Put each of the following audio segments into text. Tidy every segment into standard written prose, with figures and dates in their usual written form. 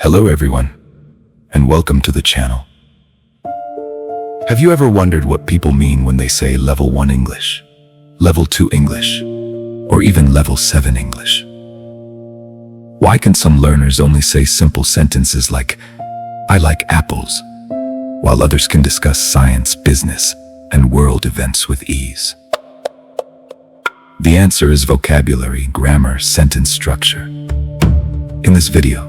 Hello everyone, and welcome to the channel. Have you ever wondered what people mean when they say level 1 English, level 2 English, or even level 7 English? Why can some learners only say simple sentences like, I like apples, while others can discuss science, business, and world events with ease? The answer is vocabulary, grammar, sentence structure. In this video,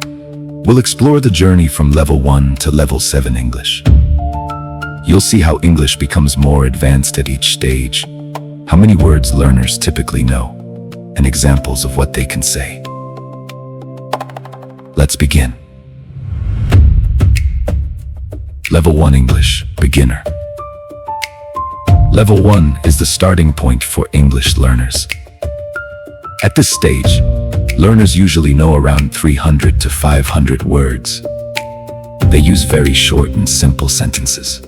we'll explore the journey from level 1 to level 7 English. You'll see how English becomes more advanced at each stage, how many words learners typically know, and examples of what they can say. Let's begin. Level 1 English, beginner. Level 1 is the starting point for English learners. At this stage, learners usually know around 300 to 500 words. They use very short and simple sentences.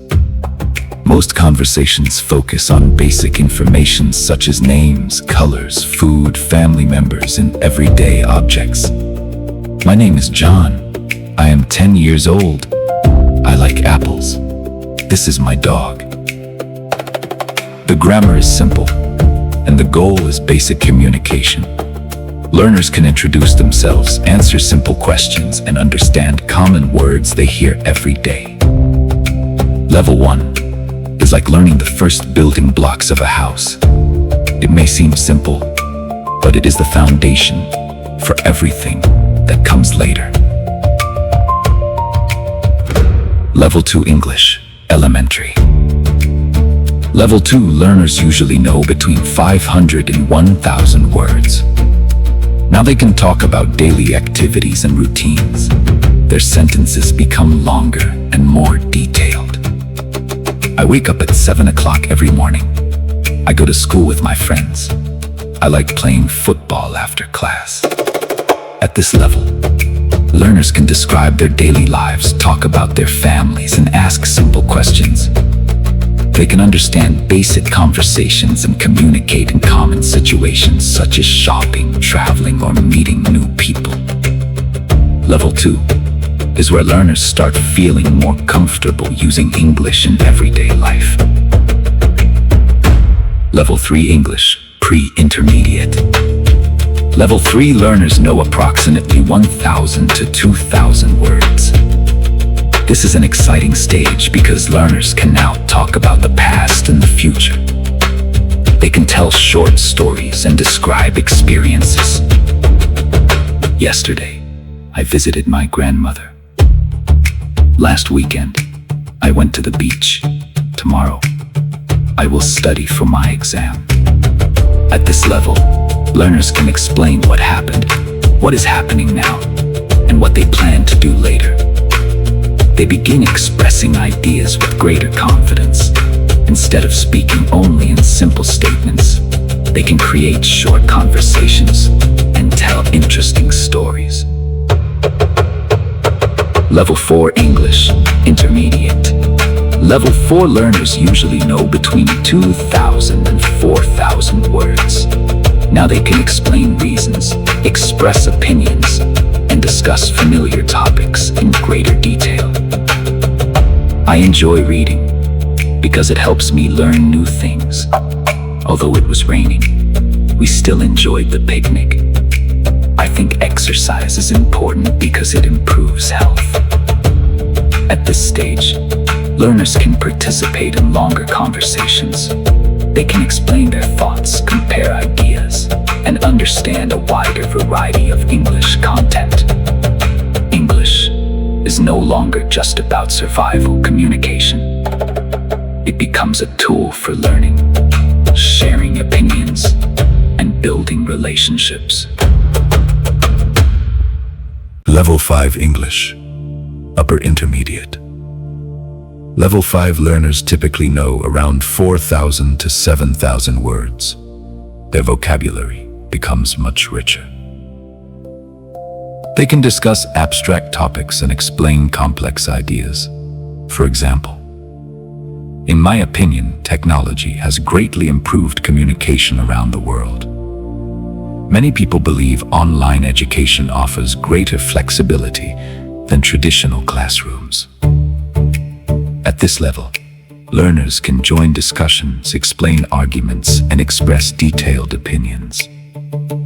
Most conversations focus on basic information such as names, colors, food, family members, and everyday objects. My name is John. I am 10 years old. I like apples. This is my dog. The grammar is simple, and the goal is basic communication. Learners can introduce themselves, answer simple questions, and understand common words they hear every day. Level 1 is like learning the first building blocks of a house. It may seem simple, but it is the foundation for everything that comes later. Level 2 English, elementary. Level 2 learners usually know between 500 and 1,000 words. Now they can talk about daily activities and routines. Their sentences become longer and more detailed. I wake up at 7 o'clock every morning. I go to school with my friends. I like playing football after class. At this level, learners can describe their daily lives, talk about their families, and ask simple questions. They can understand basic conversations and communicate in common situations such as shopping, traveling, or meeting new people. Level 2 is where learners start feeling more comfortable using English in everyday life. Level 3 English, pre-intermediate. Level 3 learners know approximately 1,000 to 2,000 words. This is an exciting stage because learners can now talk about the past and the future. They can tell short stories and describe experiences. Yesterday, I visited my grandmother. Last weekend, I went to the beach. Tomorrow, I will study for my exam. At this level, learners can explain what happened, what is happening now, and what they plan to do later. They begin expressing ideas with greater confidence. Instead of speaking only in simple statements, they can create short conversations and tell interesting stories. Level 4 English, intermediate. Level 4 learners usually know between 2,000 and 4,000 words. Now they can explain reasons, express opinions, and discuss familiar topics in greater detail. I enjoy reading because it helps me learn new things. Although it was raining, we still enjoyed the picnic. I think exercise is important because it improves health. At this stage, learners can participate in longer conversations. They can explain their thoughts, compare ideas, and understand a wider variety of English content. English is no longer just about survival communication. It becomes a tool for learning, sharing opinions, and building relationships. Level 5 English, upper intermediate. Level 5 learners typically know around 4,000 to 7,000 words. Their vocabulary becomes much richer. They can discuss abstract topics and explain complex ideas. For example, in my opinion, technology has greatly improved communication around the world. Many people believe online education offers greater flexibility than traditional classrooms. At this level, learners can join discussions, explain arguments, and express detailed opinions.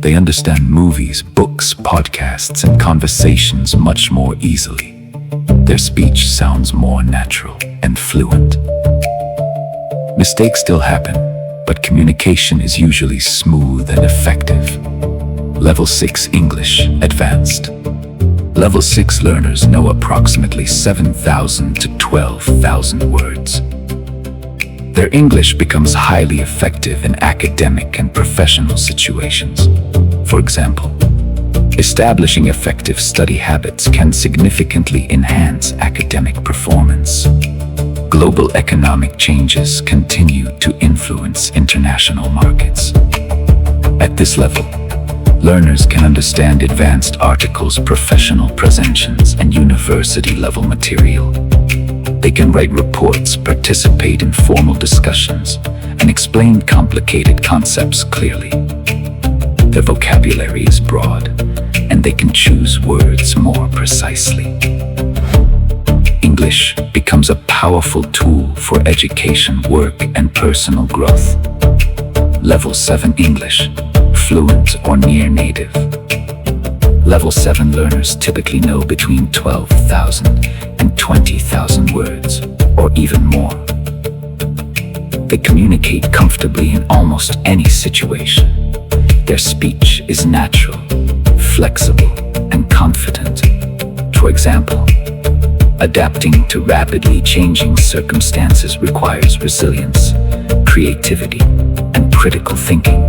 They understand movies, books, podcasts, and conversations much more easily. Their speech sounds more natural and fluent. Mistakes still happen, but communication is usually smooth and effective. Level 6 English Advanced. Level 6 learners know approximately 7,000 to 12,000 words. Their English becomes highly effective in academic and professional situations. For example, establishing effective study habits can significantly enhance academic performance. Global economic changes continue to influence international markets. At this level, learners can understand advanced articles, professional presentations, and university-level material. They can write reports, participate in formal discussions, and explain complicated concepts clearly. Their vocabulary is broad, and they can choose words more precisely. English becomes a powerful tool for education, work, and personal growth. Level 7 English, fluent or near native. Level 7 learners typically know between 12,000 and 20,000 words, or even more. They communicate comfortably in almost any situation. Their speech is natural, flexible, and confident. For example, adapting to rapidly changing circumstances requires resilience, creativity, and critical thinking.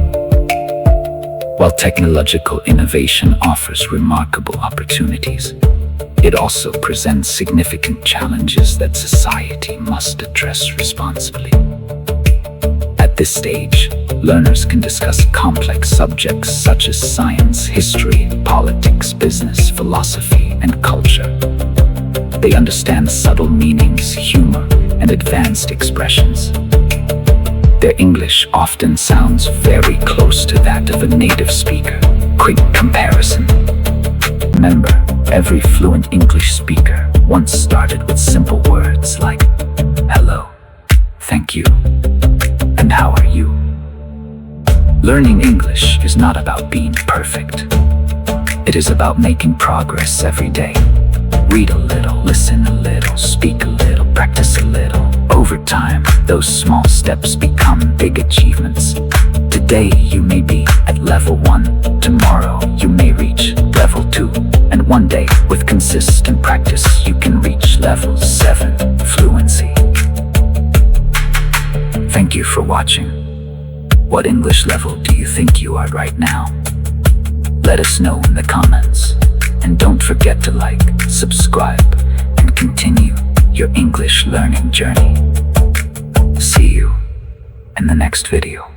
While technological innovation offers remarkable opportunities, it also presents significant challenges that society must address responsibly. At this stage, learners can discuss complex subjects such as science, history, politics, business, philosophy, and culture. They understand subtle meanings, humor, and advanced expressions. Their English often sounds very close to that of a native speaker. Quick comparison. Remember, every fluent English speaker once started with simple words like hello, thank you, and how are you? Learning English is not about being perfect. It is about making progress every day. Read a little, listen a little, speak a little, practice a little. Over time, those small steps become big achievements. Today you may be at level 1, tomorrow you may reach level 2, and one day, with consistent practice, you can reach level 7, fluency. Thank you for watching. What English level do you think you are right now? Let us know in the comments. And don't forget to like, subscribe, and continue your English learning journey. See you in the next video.